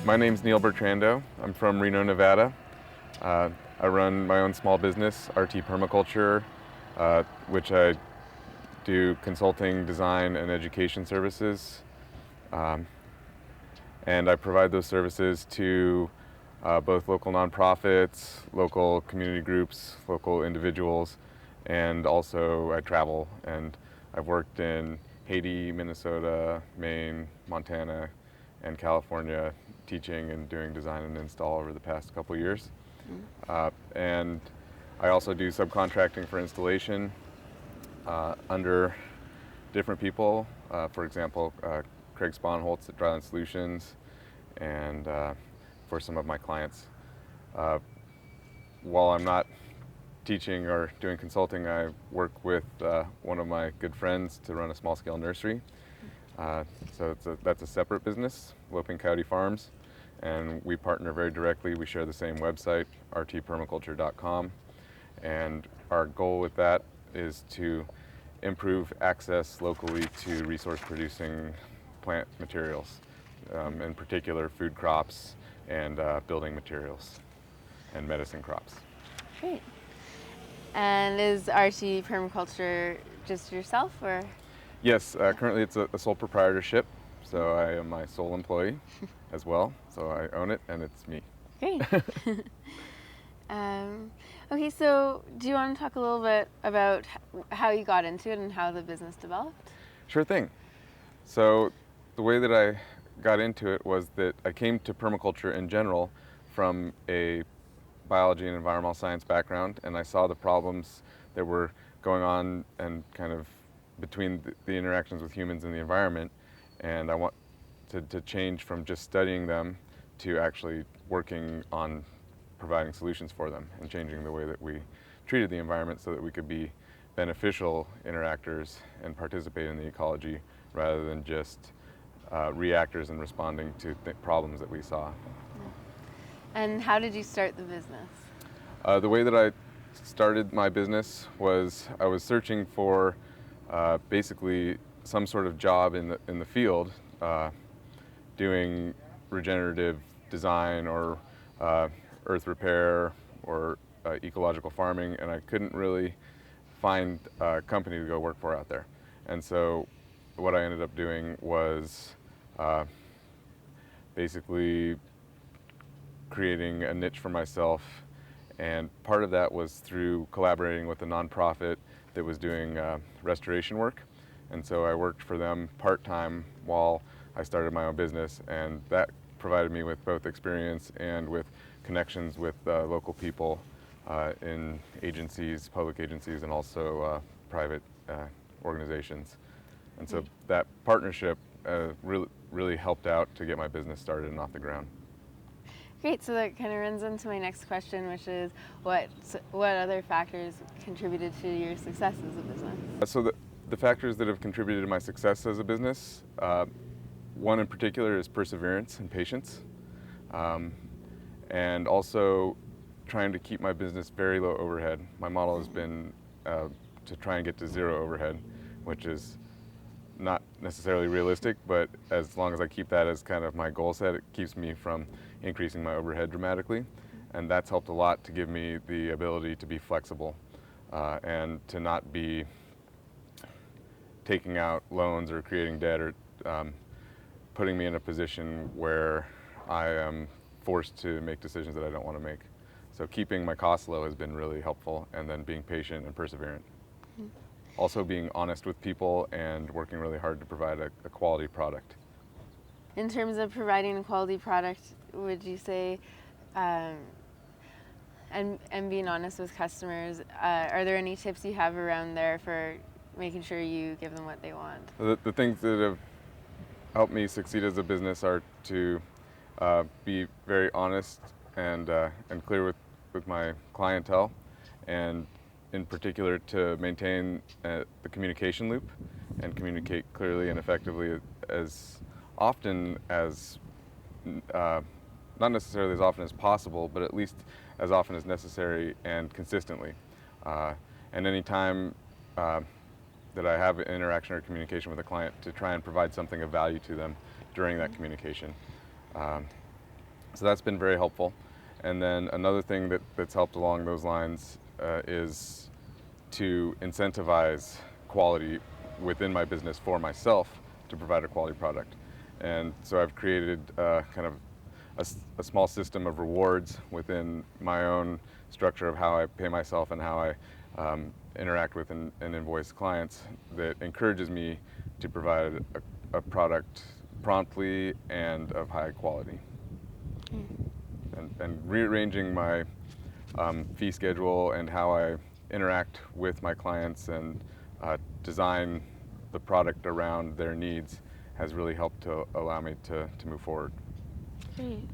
My name's Neil Bertrando. I'm from Reno, Nevada. I run my own small business, Permaculture, which I do consulting, design, and education services. And I provide those services to both local nonprofits, local community groups, local individuals, and also I travel. And I've worked in Haiti, Minnesota, Maine, Montana, and California, teaching and doing design and install over the past couple years. And I also do subcontracting for installation under different people. For example, Craig Sponholtz at Dryland Solutions, and for some of my clients. While I'm not teaching or doing consulting, I work with one of my good friends to run a small-scale nursery. So that's a separate business, Loping Coyote Farms, and we partner very directly. We share the same website, rtpermaculture.com, and our goal with that is to improve access locally to resource-producing plant materials, in particular food crops and building materials and medicine crops. Great. And is RT Permaculture just yourself, or? Yes, currently it's a sole proprietorship, so I am my sole employee as well, so I own it and it's me. Great. Okay, so do you want to talk a little bit about how you got into it and how the business developed? Sure thing. So the way that I got into it was that I came to permaculture in general from a biology and environmental science background, and I saw the problems that were going on and kind of between the interactions with humans and the environment, and I want to change from just studying them to actually working on providing solutions for them and changing the way that we treated the environment so that we could be beneficial interactors and participate in the ecology rather than just reactors and responding to problems that we saw. And how did you start the business? The way that I started my business was I was searching for basically some sort of job in the field, doing regenerative design or earth repair or ecological farming, and I couldn't really find a company to go work for out there. And so what I ended up doing was basically creating a niche for myself, and part of that was through collaborating with a nonprofit that was doing restoration work. And so I worked for them part-time while I started my own business, and that provided me with both experience and with connections with local people in agencies, public agencies, and also private organizations. And so that partnership really helped out to get my business started and off the ground. Great, so that kind of runs into my next question, which is what other factors contributed to your success as a business? So the factors that have contributed to my success as a business, one in particular is perseverance and patience, and also trying to keep my business very low overhead. My model has been to try and get to zero overhead, which is not necessarily realistic, but as long as I keep that as kind of my goal set, it keeps me from increasing my overhead dramatically, and that's helped a lot to give me the ability to be flexible and to not be taking out loans or creating debt or putting me in a position where I am forced to make decisions that I don't want to make. So keeping my costs low has been really helpful, and then being patient and perseverant. Also being honest with people and working really hard to provide a quality product. In terms of providing a quality product, would you say, and being honest with customers, are there any tips you have around there for making sure you give them what they want? The things that have helped me succeed as a business are to be very honest and clear with my clientele, and in particular to maintain the communication loop and communicate clearly and effectively as often as, not necessarily as often as possible, but at least as often as necessary and consistently. And any time that I have interaction or communication with a client, to try and provide something of value to them during that communication. So that's been very helpful. And then another thing that's helped along those lines is to incentivize quality within my business for myself to provide a quality product. And so I've created kind of a small system of rewards within my own structure of how I pay myself and how I interact with and invoice clients that encourages me to provide a product promptly and of high quality. And rearranging my fee schedule and how I interact with my clients and design the product around their needs has really helped to allow me to move forward. Great.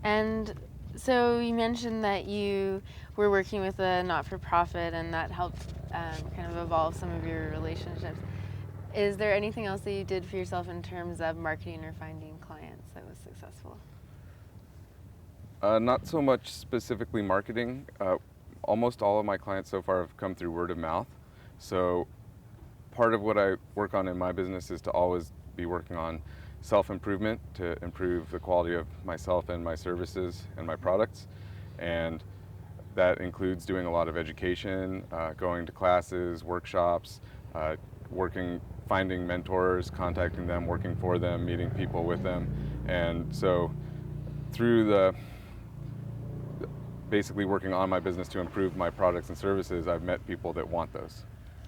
And so you mentioned that you were working with a not-for-profit and that helped kind of evolve some of your relationships. Is there anything else that you did for yourself in terms of marketing or finding clients that was successful? Not so much specifically marketing. Almost all of my clients so far have come through word of mouth. So part of what I work on in my business is to always be working on self-improvement to improve the quality of myself and my services and my products. And that includes doing a lot of education, going to classes, workshops, finding mentors, contacting them, working for them, meeting people with them. And so through basically working on my business to improve my products and services, I've met people that want those.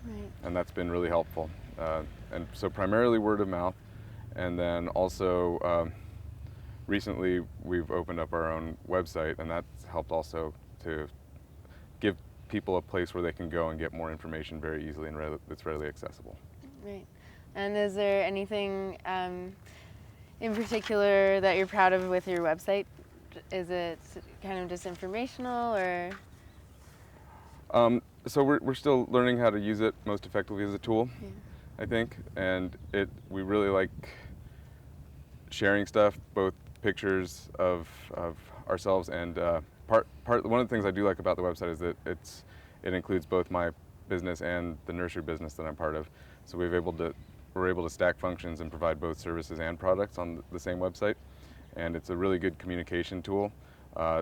Right. And that's been really helpful. And so primarily word of mouth, and then also recently we've opened up our own website, and that's helped also to give people a place where they can go and get more information very easily and that's readily accessible. Right. And is there anything in particular that you're proud of with your website? Is it kind of just informational, or? So we're still learning how to use it most effectively as a tool, Yeah. I think, and we really like sharing stuff, both pictures of ourselves and one of the things I do like about the website is that it includes both my business and the nursery business that I'm part of. So we're able to stack functions and provide both services and products on the same website, and it's a really good communication tool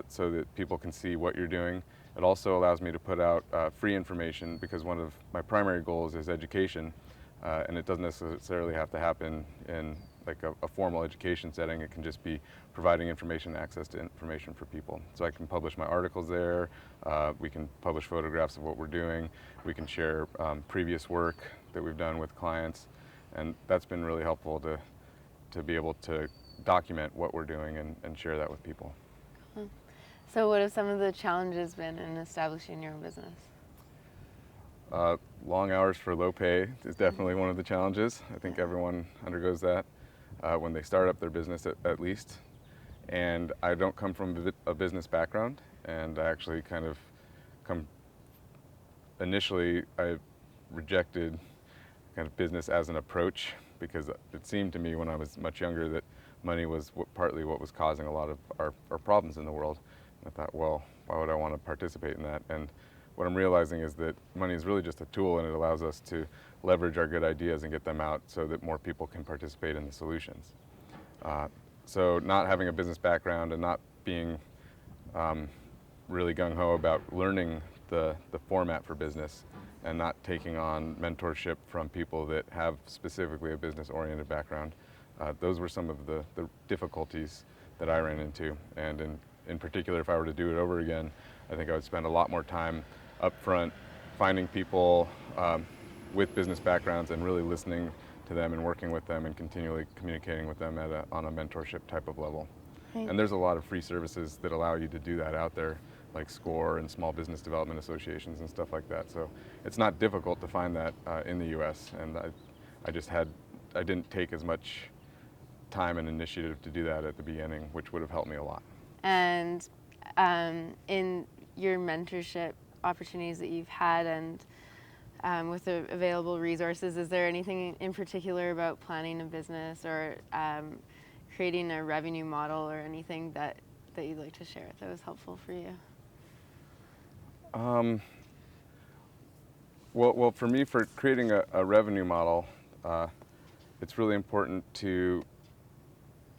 so that people can see what you're doing. It also allows me to put out free information because one of my primary goals is education, and it doesn't necessarily have to happen in like a formal education setting. It can just be providing information, access to information for people. So I can publish my articles there, we can publish photographs of what we're doing, we can share previous work that we've done with clients, and that's been really helpful to be able to document what we're doing and share that with people. So what have some of the challenges been in establishing your own business? Long hours for low pay is definitely one of the challenges. I think everyone undergoes that when they start up their business at least. And I don't come from a business background, and I actually initially I rejected kind of business as an approach because it seemed to me when I was much younger that money was partly what was causing a lot of our problems in the world. I thought, well, why would I want to participate in that? And what I'm realizing is that money is really just a tool, and it allows us to leverage our good ideas and get them out so that more people can participate in the solutions. So not having a business background and not being really gung-ho about learning the format for business and not taking on mentorship from people that have specifically a business-oriented background, those were some of the difficulties that I ran into. And in particular, if I were to do it over again, I think I would spend a lot more time up front finding people with business backgrounds and really listening to them and working with them and continually communicating with them on a mentorship type of level. Right. And there's a lot of free services that allow you to do that out there, like SCORE and small business development associations and stuff like that. So it's not difficult to find that in the US, and I didn't take as much time and initiative to do that at the beginning, which would have helped me a lot. And in your mentorship opportunities that you've had and with the available resources, is there anything in particular about planning a business or creating a revenue model or anything that you'd like to share that was helpful for you? Well, for me, for creating a revenue model, it's really important to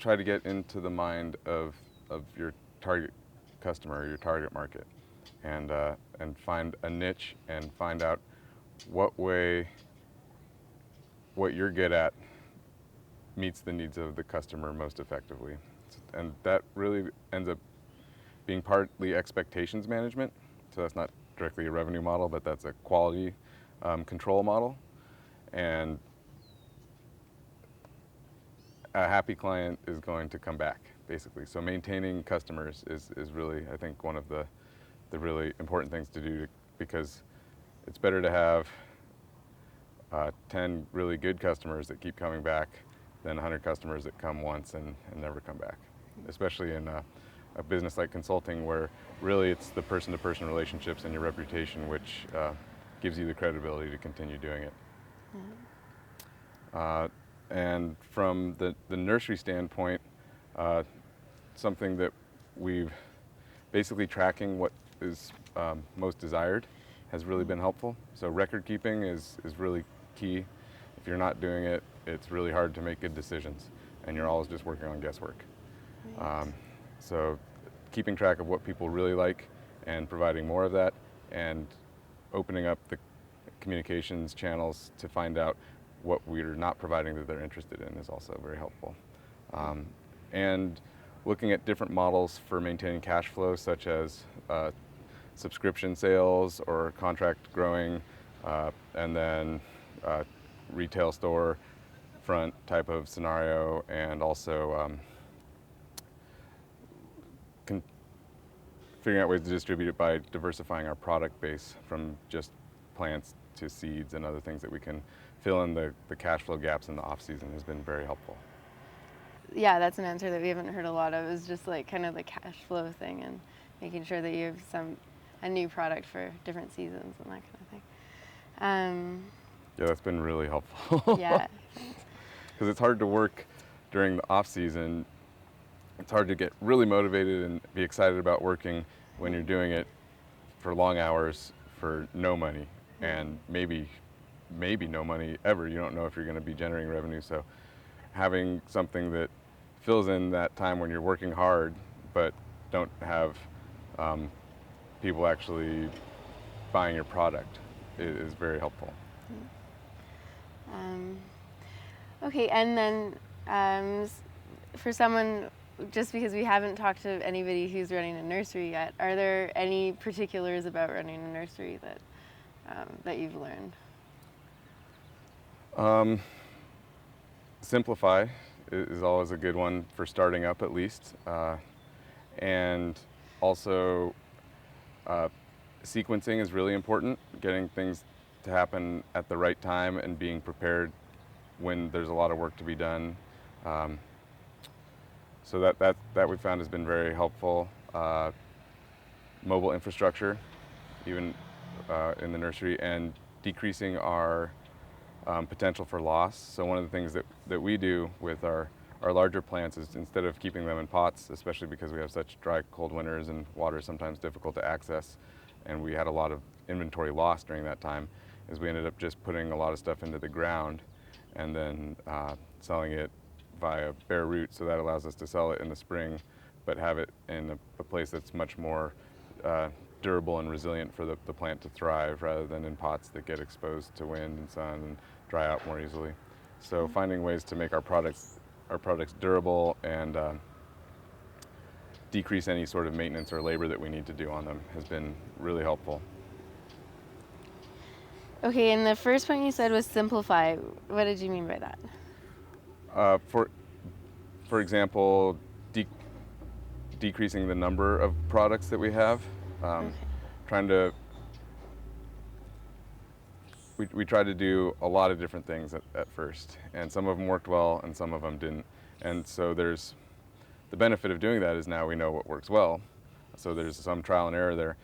try to get into the mind of your target customer, your target market, and find a niche and find out what way what you're good at meets the needs of the customer most effectively. And that really ends up being partly expectations management. So that's not directly a revenue model, but that's a quality control model. And a happy client is going to come back, basically. So maintaining customers is really, I think, one of the really important things to do, because it's better to have 10 really good customers that keep coming back than 100 customers that come once and never come back, especially in a business like consulting, where really it's the person-to-person relationships and your reputation which gives you the credibility to continue doing it. And from the nursery standpoint, something that we've basically tracking what is most desired has really been helpful. So record keeping is really key. If you're not doing it, it's really hard to make good decisions, and you're always just working on guesswork. So keeping track of what people really like and providing more of that, and opening up the communications channels to find out what we're not providing that they're interested in is also very helpful. And looking at different models for maintaining cash flow, such as subscription sales or contract growing, and then retail store front type of scenario, and also figuring out ways to distribute it by diversifying our product base from just plants to seeds and other things that we can fill in the cash flow gaps in the off season has been very helpful. Yeah, that's an answer that we haven't heard a lot of, is just like kind of the cash flow thing and making sure that you have a new product for different seasons and that kind of thing. Yeah, that's been really helpful. Yeah. Because it's hard to work during the off season. It's hard to get really motivated and be excited about working when you're doing it for long hours for no money, and maybe no money ever. You don't know if you're going to be generating revenue. So having something that fills in that time when you're working hard but don't have people actually buying your product is very helpful. Okay, and then for someone, just because we haven't talked to anybody who's running a nursery yet, are there any particulars about running a nursery that you've learned? Simplify is always a good one for starting up, at least. And also sequencing is really important, getting things to happen at the right time and being prepared when there's a lot of work to be done. So that we found has been very helpful. Mobile infrastructure, even in the nursery, and decreasing our potential for loss. So one of the things that we do with our larger plants is, instead of keeping them in pots, especially because we have such dry, cold winters and water is sometimes difficult to access, and we had a lot of inventory loss during that time, is we ended up just putting a lot of stuff into the ground and then selling it via bare root. So that allows us to sell it in the spring, but have it in a place that's much more durable and resilient for the plant to thrive, rather than in pots that get exposed to wind and sun and dry out more easily. So finding ways to make our products durable and decrease any sort of maintenance or labor that we need to do on them has been really helpful. Okay, and the first point you said was simplify. What did you mean by that? For example, decreasing the number of products that we have. We tried to do a lot of different things at first, and some of them worked well and some of them didn't. And so there's the benefit of doing that is now we know what works well. So there's some trial and error there.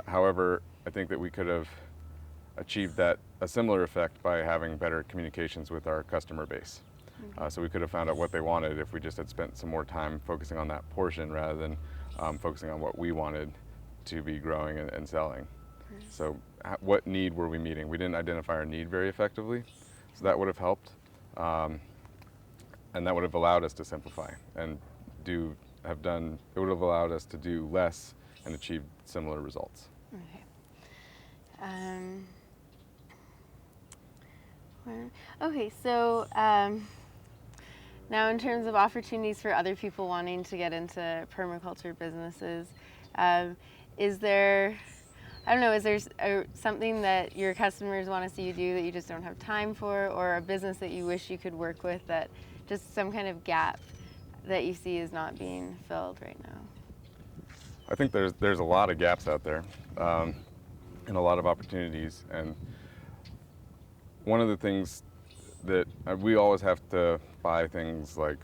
However, I think that we could have achieved a similar effect by having better communications with our customer base. So we could have found out what they wanted if we just had spent some more time focusing on that portion, rather than focusing on what we wanted to be growing and selling. So what need were we meeting? We didn't identify our need very effectively, so that would have helped. and that would have allowed us to simplify and it would have allowed us to do less and achieve similar results. Okay. Okay, so now in terms of opportunities for other people wanting to get into permaculture businesses, is there, I don't know, is there something that your customers want to see you do that you just don't have time for, or a business that you wish you could work with, that just some kind of gap that you see is not being filled right now? I think there's a lot of gaps out there, and a lot of opportunities. And one of the things that we always have to buy things like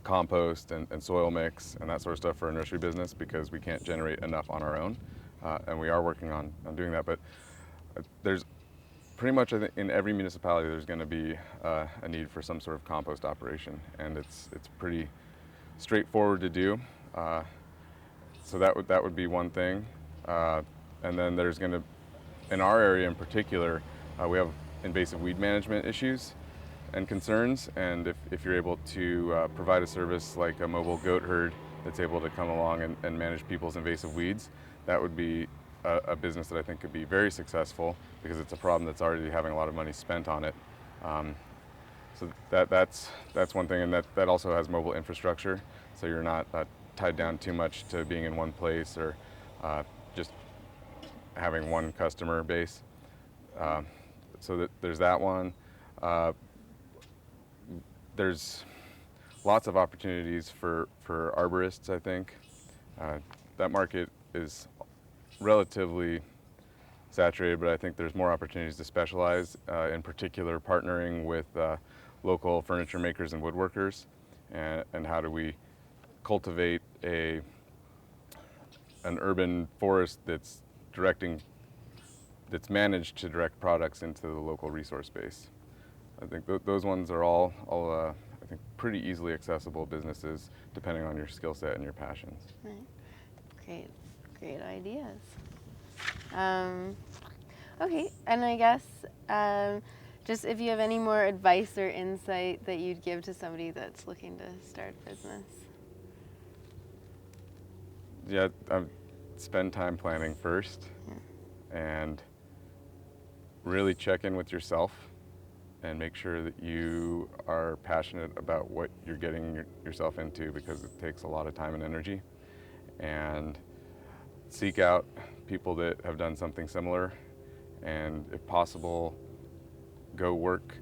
compost and soil mix and that sort of stuff for a nursery business because we can't generate enough on our own, and we are working on doing that. But there's pretty much, I think, in every municipality there's going to be a need for some sort of compost operation, and it's pretty straightforward to do. So that would be one thing, and then there's going to, in our area in particular, we have invasive weed management issues and concerns, and if you're able to provide a service like a mobile goat herd that's able to come along and manage people's invasive weeds, that would be a business that I think could be very successful because it's a problem that's already having a lot of money spent on it. So that's one thing, and that also has mobile infrastructure, so you're not tied down too much to being in one place or just having one customer base. So there's that one. There's lots of opportunities for arborists, I think. That market is relatively saturated, but I think there's more opportunities to specialize, in particular partnering with local furniture makers and woodworkers, and how do we cultivate an urban forest that's managed to direct products into the local resource base. I think those ones are all I think pretty easily accessible businesses depending on your skill set and your passions. Right. Great ideas. Okay, and I guess just if you have any more advice or insight that you'd give to somebody that's looking to start a business. Yeah, spend time planning first, and really check in with yourself and make sure that you are passionate about what you're getting yourself into, because it takes a lot of time and energy. And seek out people that have done something similar, and if possible, go work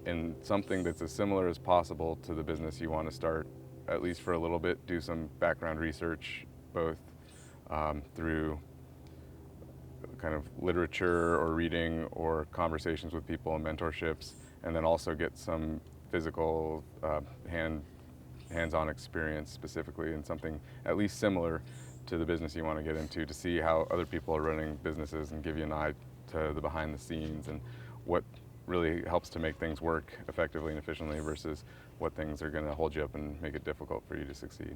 in something that's as similar as possible to the business you want to start, at least for a little bit. Do some background research, both through kind of literature or reading or conversations with people and mentorships, and then also get some physical hands-on experience specifically in something at least similar to the business you want to get into, to see how other people are running businesses and give you an eye to the behind the scenes and what really helps to make things work effectively and efficiently versus what things are going to hold you up and make it difficult for you to succeed.